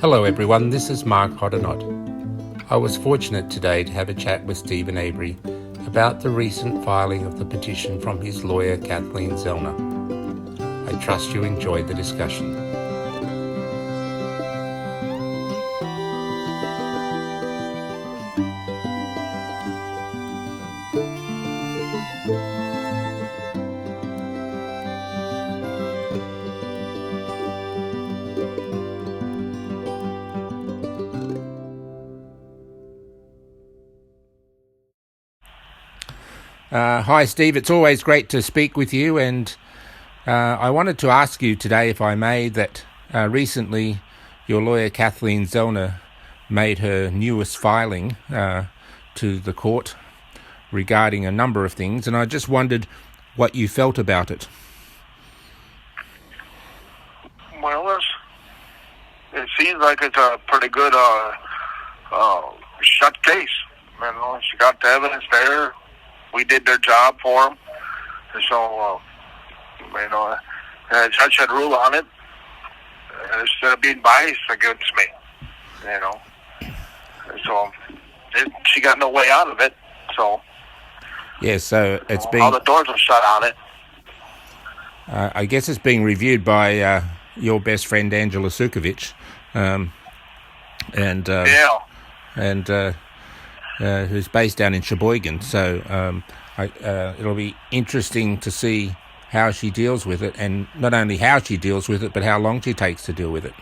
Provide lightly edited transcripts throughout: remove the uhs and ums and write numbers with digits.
Hello everyone, this is Mark Hoddinott. I was fortunate today to have a chat with Steven Avery about the recent filing of the petition from his lawyer Kathleen Zellner. I trust you enjoyed the discussion. Hi Steve, it's always great to speak with you, and I wanted to ask you today, if I may, that recently your lawyer Kathleen Zellner made her newest filing to the court regarding a number of things, and I just wondered what you felt about it. Well, it seems like it's a pretty good shut case. You know, she got the evidence there. We did their job for them. So, the judge should rule on it instead of being biased against me. You know, so she got no way out of it. So, yeah, so it's being... all the doors are shut on it. I guess it's being reviewed by your best friend Angela Sukovic, who's based down in Sheboygan. So it'll be interesting to see how she deals with it, and not only how she deals with it, but how long she takes to deal with it.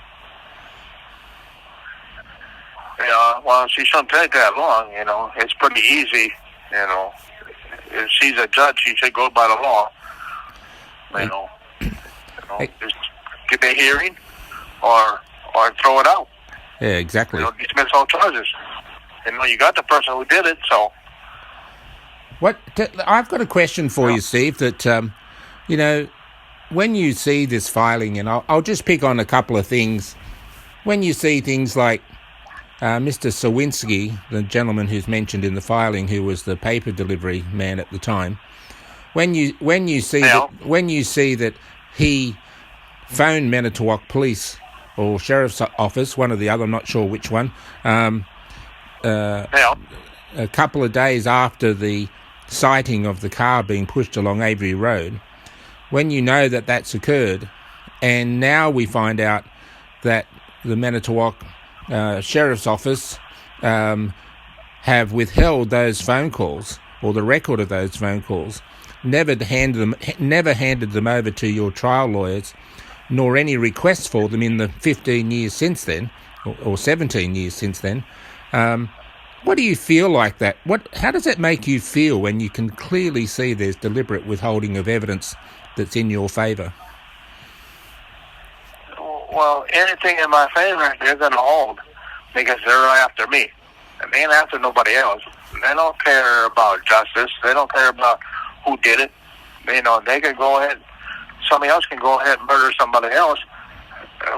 Yeah, well, she shouldn't take that long. You know, it's pretty easy. You know, if she's a judge, she should go by the law. Just give me a hearing or throw it out. Yeah, exactly. Dismiss all charges. You got the person who did it, so... I've got a question for you, Steve, that, when you see this filing, and I'll just pick on a couple of things. When you see things like Mr. Sawinski, the gentleman who's mentioned in the filing, who was the paper delivery man at the time, when you see that he phoned Manitowoc Police or Sheriff's Office, one or the other, I'm not sure which one, a couple of days after the sighting of the car being pushed along Avery Road, when you know that that's occurred, and now we find out that the Manitowoc Sheriff's Office have withheld those phone calls, or the record of those phone calls, never handed them over to your trial lawyers, nor any requests for them in the 15 years since then, or 17 years since then. What do you feel like that? How does that make you feel when you can clearly see there's deliberate withholding of evidence that's in your favour? Well, anything in my favour, they're going to hold, because they're after me. And they ain't after nobody else. They don't care about justice. They don't care about who did it. They can go ahead, somebody else can go ahead and murder somebody else,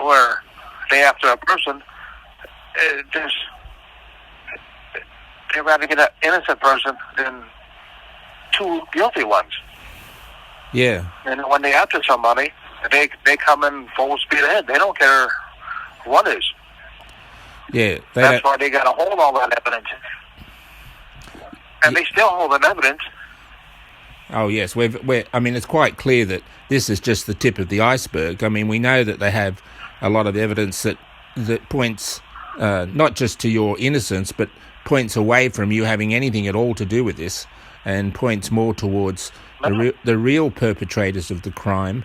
where they after a person. They'd rather get an innocent person than two guilty ones. Yeah. And when they after somebody, they come in full speed ahead. They don't care what is. Yeah. That's why they got to hold all that evidence. And they still hold that evidence. Oh, yes. It's quite clear that this is just the tip of the iceberg. I mean, we know that they have a lot of evidence that points not just to your innocence, but points away from you having anything at all to do with this, and points more towards the real perpetrators of the crime.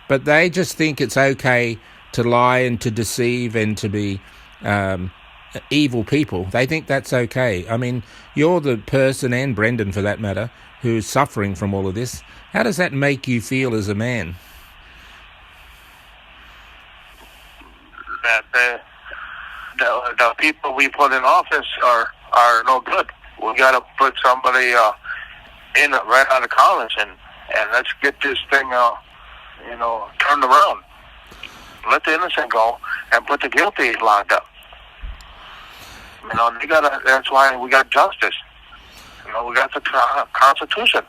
But they just think it's okay to lie and to deceive and to be evil people. They think that's okay. I mean, you're the person, and Brendan for that matter, who's suffering from all of this. How does that make you feel as a man? That the people we put in office are no good. We got to put somebody in right out of college, and let's get this thing turned around. Let the innocent go and put the guilty locked up. That's why we got justice. we got the Constitution.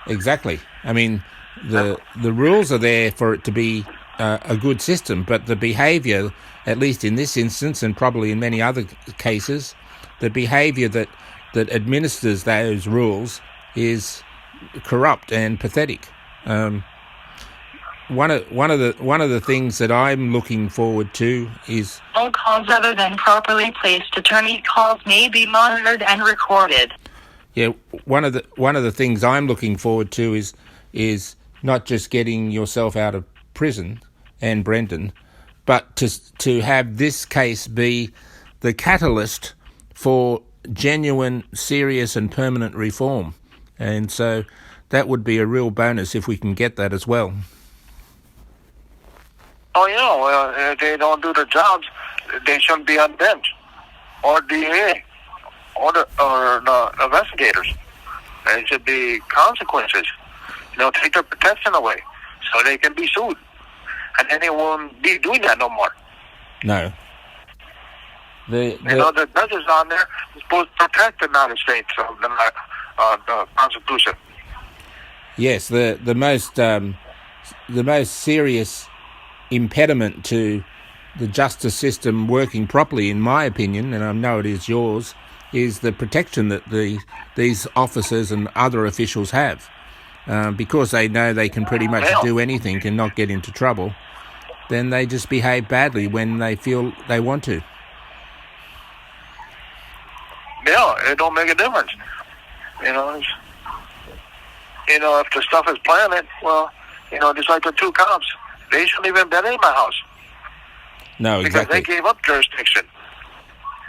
Exactly. I mean, the rules are there for it to be a good system, but the behaviour, at least in this instance and probably in many other cases, the behaviour that administers those rules is corrupt and pathetic. One of the things that I'm looking forward to is all calls other than properly placed attorney calls may be monitored and recorded. Yeah, one of the things I'm looking forward to is not just getting yourself out of prison and Brendan, but to have this case be the catalyst for genuine, serious and permanent reform. And so that would be a real bonus if we can get that as well. Oh, yeah, well, if they don't do their jobs, they shouldn't be on bench, or DA, or the investigators. There should be consequences. Take their protection away so they can be sued. And then they won't be doing that no more. No. The judges on there are supposed to protect the United States of the Constitution. Yes, the most serious impediment to the justice system working properly, in my opinion, and I know it is yours, is the protection that these officers and other officials have. Because they know they can pretty much do anything and not get into trouble, then they just behave badly when they feel they want to. Yeah, it don't make a difference. If the stuff is planted, well, just like the two cops, they shouldn't even been in my house. No, exactly. Because they gave up jurisdiction.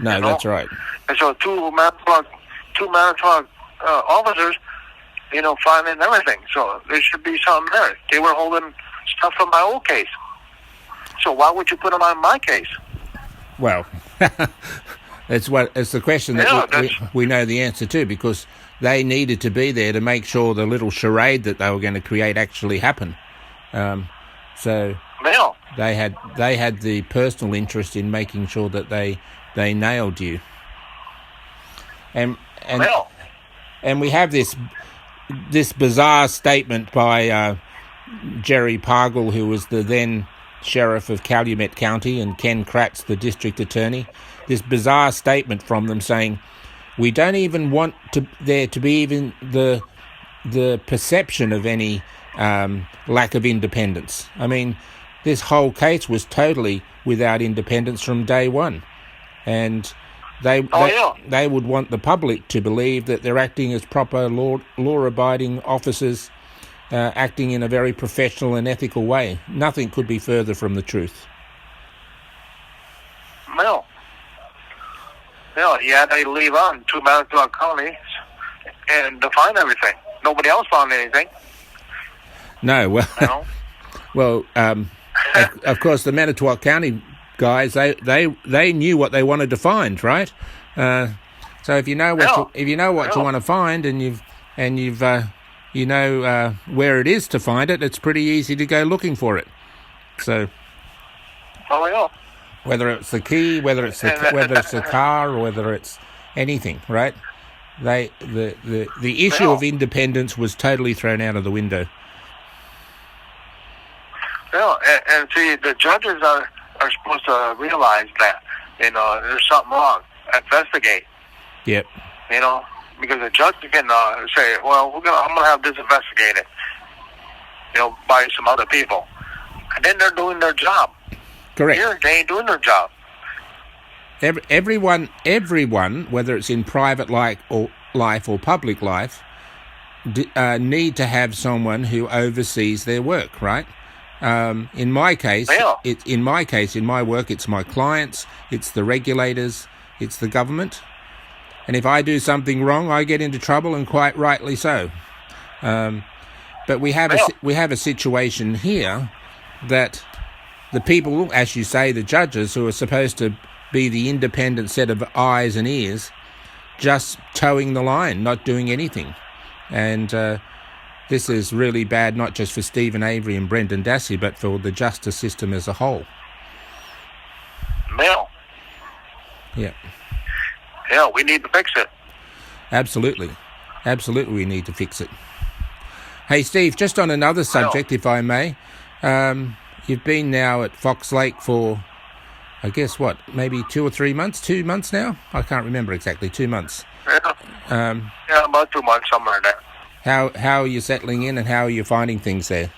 No, that's right. And so two Manitowoc officers, finding everything. So there should be something there. They were holding stuff from my old case. So why would you put them on my case? Well, it's the question that we know the answer to, because they needed to be there to make sure the little charade that they were going to create actually happened. So they had the personal interest in making sure that they nailed you. And we have this bizarre statement by Jerry Pargle, who was the then sheriff of Calumet County, and Ken Kratz, the district attorney. This bizarre statement from them saying, we don't even want there to be even the perception of any lack of independence. I mean, this whole case was totally without independence from day one. And they would want the public to believe that they're acting as proper law-abiding officers, acting in a very professional and ethical way. Nothing could be further from the truth. They leave on to Manitowoc County and to find everything. Nobody else found anything. No, well, of course, the Manitowoc County guys, they knew what they wanted to find, right? So if you know what you want to find, and you've where it is to find it, it's pretty easy to go looking for it. So. Whether it's the key, whether it's a car, or whether it's anything, right? The issue of independence was totally thrown out of the window. And see, the judges are supposed to realize that there's something wrong. Investigate. Yep. Because the judge can say, well, I'm gonna have this investigated. By some other people, and then they're doing their job. Correct. Here, they ain't doing their job. Everyone, whether it's in private life or public life, need to have someone who oversees their work, right? In my case, in my work, it's my clients, it's the regulators, it's the government, and if I do something wrong, I get into trouble, and quite rightly so. But we have a situation here that the people, as you say, the judges, who are supposed to be the independent set of eyes and ears, just towing the line, not doing anything. And this is really bad, not just for Steven Avery and Brendan Dassey, but for the justice system as a whole. Yeah, we need to fix it. Absolutely. Absolutely, we need to fix it. Hey, Steve, just on another subject, if I may. You've been now at Fox Lake for, I guess, maybe 2 or 3 months? 2 months now? I can't remember exactly. 2 months. Yeah, about 2 months, somewhere there. How are you settling in, and how are you finding things there?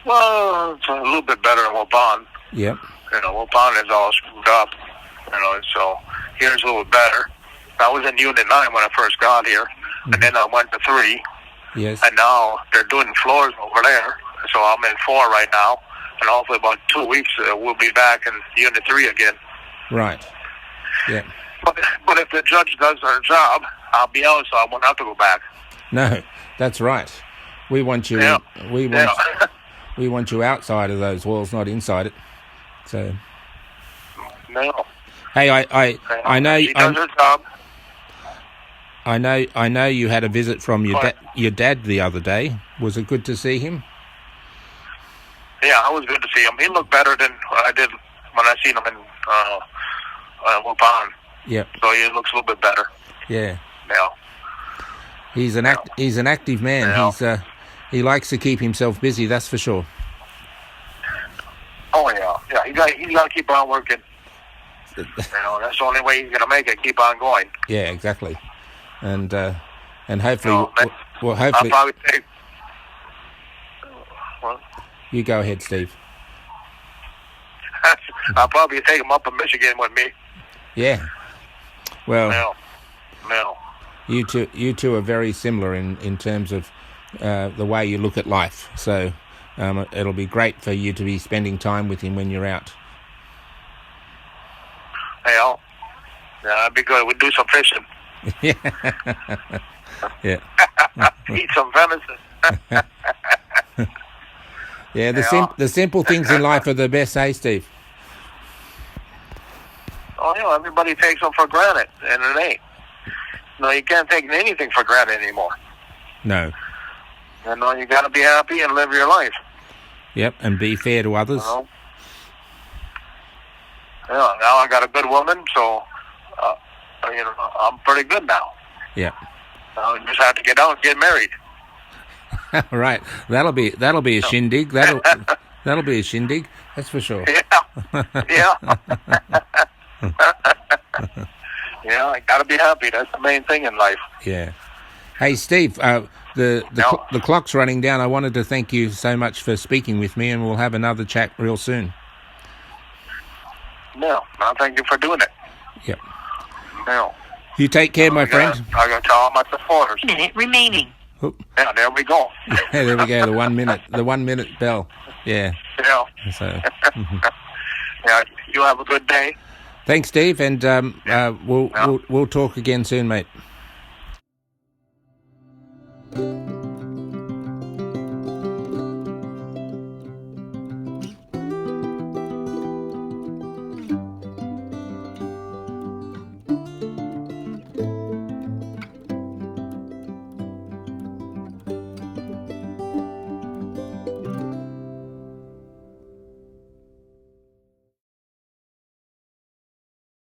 Well, it's a little bit better than Waupun. Yep. Waupun is all screwed up. So here's a little better. I was in Unit 9 when I first got here, and then I went to 3. Yes. And now they're doing floors over there. So I'm in 4 right now, and hopefully about 2 weeks we'll be back in Unit 3 again. Right. Yeah. But if the judge does her job, I'll be out, so I won't have to go back. No, that's right. We want you. Yeah. We want you outside of those walls, not inside it. So. No. Hey, I know. She does her job. I know you had a visit from your dad the other day. Was it good to see him? Yeah, it was good to see him. He looked better than I did when I seen him in Waupun. Yep. So he looks a little bit better. Yeah. Yeah. He's an active man. Yeah. He likes to keep himself busy. That's for sure. Oh yeah. He's got to keep on working. That's the only way he's gonna make it. Keep on going. Yeah, exactly. And hopefully, hopefully. I'll probably take. Well, you go ahead, Steve. I'll probably take him up to Michigan with me. Yeah. Well. No. You two are very similar in terms of the way you look at life. So it'll be great for you to be spending time with him when you're out. Yeah, that'd be good. We'd do some fishing. Yeah. Yeah. Eat some venison. Yeah, the simple things in life are the best, eh, Steve? Oh, everybody takes them for granted, and it ain't. No, you can't take anything for granted anymore. No. You got to be happy and live your life. Yep, and be fair to others. Now I got a good woman, so I'm pretty good now. Yeah. I just have to get out and get married. Right. That'll be a shindig. That'll be a shindig. That's for sure. Yeah. Yeah. Yeah, I gotta be happy. That's the main thing in life. Yeah. Hey, Steve. The clock's running down. I wanted to thank you so much for speaking with me, and we'll have another chat real soon. No, thank you for doing it. Yep. No. You take care, my friend. I'm gonna tell all my supporters. Minute remaining. Oop. Yeah, there we go. Yeah, there we go. The 1 minute bell. Yeah. Yeah. So. Yeah. You have a good day. Thanks, Steve, and we'll talk again soon, mate.